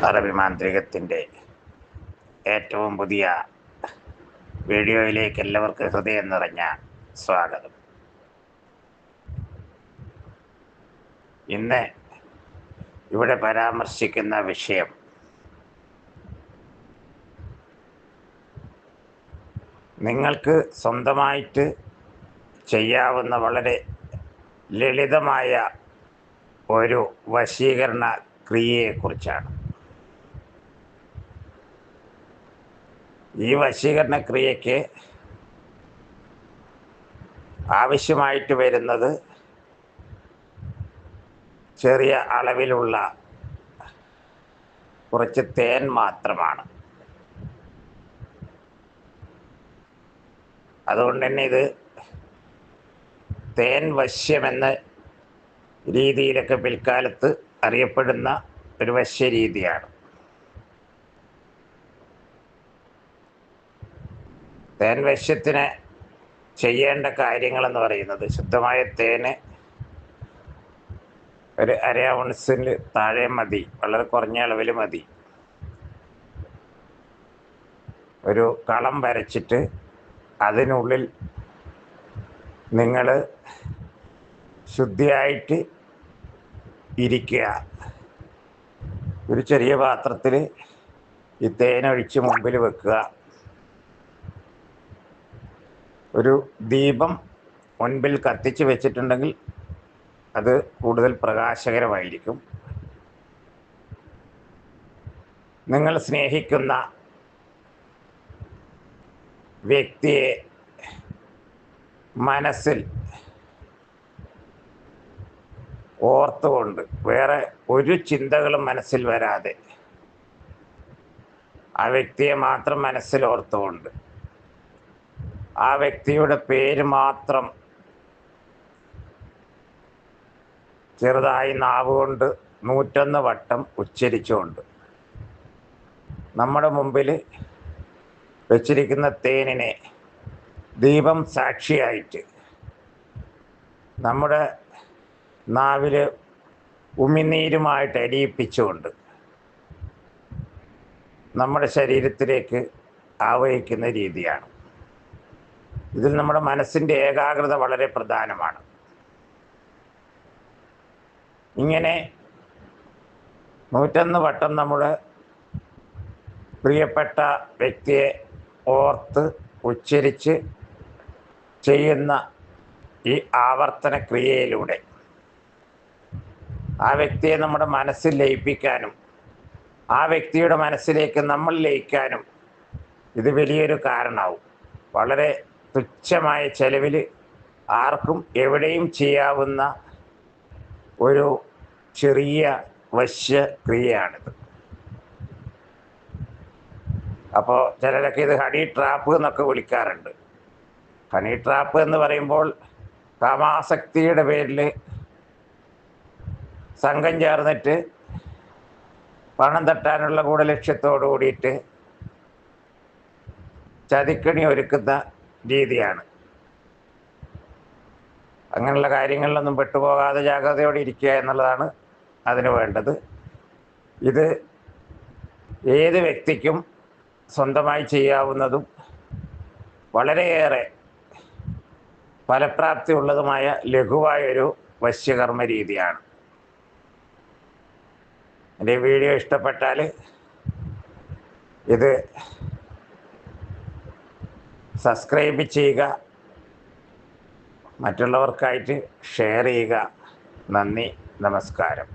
അറബി മാന്ത്രികത്തിൻ്റെ ഏറ്റവും പുതിയ വീഡിയോയിലേക്ക് എല്ലാവർക്കും ഹൃദയം നിറഞ്ഞ സ്വാഗതം. ഇന്ന് ഇവിടെ പരാമർശിക്കുന്ന വിഷയം നിങ്ങൾക്ക് സ്വന്തമായിട്ട് ചെയ്യാവുന്ന വളരെ ലളിതമായ ഒരു വശീകരണ ക്രിയയെക്കുറിച്ചാണ്. ഈ വശീകരണ ക്രിയയ്ക്ക് ആവശ്യമായിട്ട് വരുന്നത് ചെറിയ അളവിലുള്ള കുറച്ച് തേൻ മാത്രമാണ്. അതുകൊണ്ട് തന്നെ ഇത് തേൻ വശ്യമെന്ന രീതിയിലൊക്കെ പിൽക്കാലത്ത് അറിയപ്പെടുന്ന ഒരു വശ്യരീതിയാണ്. തേൻ വശ്യത്തിന് ചെയ്യേണ്ട കാര്യങ്ങളെന്ന് പറയുന്നത്, ശുദ്ധമായ തേന് ഒരു 1/2 ഔൺസിൽ താഴെ മതി, വളരെ കുറഞ്ഞ അളവിൽ മതി. ഒരു കളം വരച്ചിട്ട് അതിനുള്ളിൽ നിങ്ങൾ ശുദ്ധിയായിട്ട് ഇരിക്കുക. ഒരു ചെറിയ പാത്രത്തിൽ ഈ തേനൊഴിച്ച് മുമ്പിൽ വെക്കുക. ഒരു ദീപം മുൻപിൽ കത്തിച്ച് വെച്ചിട്ടുണ്ടെങ്കിൽ അത് കൂടുതൽ പ്രകാശകരമായിരിക്കും. നിങ്ങൾ സ്നേഹിക്കുന്ന വ്യക്തിയെ മനസ്സിൽ ഓർത്തുകൊണ്ട്, വേറെ ഒരു ചിന്തകളും മനസ്സിൽ വരാതെ, ആ വ്യക്തിയെ മാത്രം മനസ്സിൽ ഓർത്തുകൊണ്ട്, ആ വ്യക്തിയുടെ പേര് മാത്രം ചെറുതായി നാവുകൊണ്ട് 101 വട്ടം ഉച്ചരിച്ചുകൊണ്ട് നമ്മുടെ മുമ്പിൽ വെച്ചിരിക്കുന്ന തേനിനെ ദീപം സാക്ഷിയായിട്ട് നമ്മുടെ നാവിൽ ഉമിനീരുമായിട്ട് അലിയിപ്പിച്ചുകൊണ്ട് നമ്മുടെ ശരീരത്തിലേക്ക് ആവഹിക്കുന്ന രീതിയാണ്. ഇതിൽ നമ്മുടെ മനസ്സിൻ്റെ ഏകാഗ്രത വളരെ പ്രധാനമാണ്. ഇങ്ങനെ 101 വട്ടം നമ്മുടെ പ്രിയപ്പെട്ട വ്യക്തിയെ ഓർത്ത് ഉച്ചരിച്ച് ചെയ്യുന്ന ഈ ആവർത്തന ക്രിയയിലൂടെ ആ വ്യക്തിയെ നമ്മുടെ മനസ്സിൽ ലയിപ്പിക്കാനും ആ വ്യക്തിയുടെ മനസ്സിലേക്ക് നമ്മൾ ലയിക്കാനും ഇത് വലിയൊരു കാരണമാവും. വളരെ തുച്ഛമായ ചെലവിൽ ആർക്കും എവിടെയും ചെയ്യാവുന്ന ഒരു ചെറിയ വശ്യക്രിയയാണിത്. അപ്പോൾ ചിലരൊക്കെ ഇത് ഹണി ട്രാപ്പ് എന്നൊക്കെ വിളിക്കാറുണ്ട്. ഹണി ട്രാപ്പ് എന്ന് പറയുമ്പോൾ കാമാസക്തിയുടെ പേരിൽ സംഘം ചേർന്നിട്ട് പണം തട്ടാനുള്ള ഗൂഢലക്ഷ്യത്തോടു കൂടിയിട്ട് ചതിക്കണി ഒരുക്കുന്ന രീതിയാണ്. അങ്ങനെയുള്ള കാര്യങ്ങളിലൊന്നും പെട്ടുപോകാതെ ജാഗ്രതയോടെ ഇരിക്കുക എന്നുള്ളതാണ് അതിന് വേണ്ടത്. ഇത് ഏത് വ്യക്തിക്കും സ്വന്തമായി ചെയ്യാവുന്നതും വളരെയേറെ ഫലപ്രാപ്തി ഉള്ളതുമായ ലഘുവായൊരു വശ്യകർമ്മ രീതിയാണ്. എൻ്റെ വീഡിയോ ഇഷ്ടപ്പെട്ടാൽ ഇത് സബ്സ്ക്രൈബ് ചെയ്യുക, മറ്റുള്ളവർക്കായിട്ട് ഷെയർ ചെയ്യുക. നന്ദി, നമസ്കാരം.